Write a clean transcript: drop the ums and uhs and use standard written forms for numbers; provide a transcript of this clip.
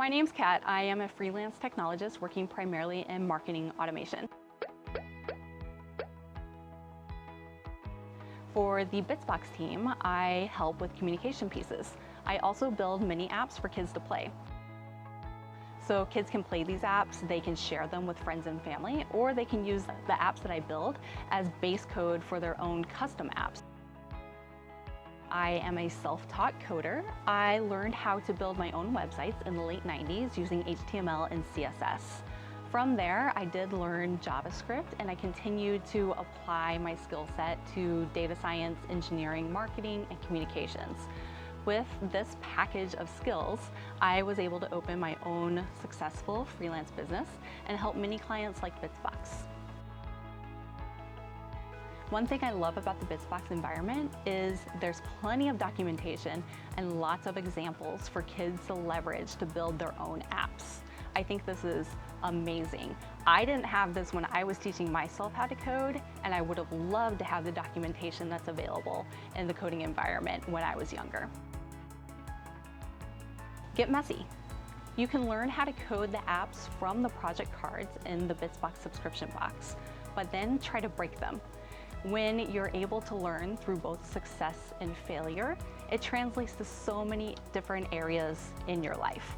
My name's Kat. I am a freelance technologist working primarily in marketing automation. For the Bitsbox team, I help with communication pieces. I also build mini apps for kids to play. So kids can play these apps, they can share them with friends and family, or they can use the apps that I build as base code for their own custom apps. I am a self-taught coder. I learned how to build my own websites in the late 90s using HTML and CSS. From there, I did learn JavaScript, and I continued to apply my skill set to data science, engineering, marketing, and communications. With this package of skills, I was able to open my own successful freelance business and help many clients like Bitsbox. One thing I love about the Bitsbox environment is there's plenty of documentation and lots of examples for kids to leverage to build their own apps. I think this is amazing. I didn't have this when I was teaching myself how to code, and I would have loved to have the documentation that's available in the coding environment when I was younger. Get messy. You can learn how to code the apps from the project cards in the Bitsbox subscription box, but then try to break them. When you're able to learn through both success and failure, it translates to so many different areas in your life.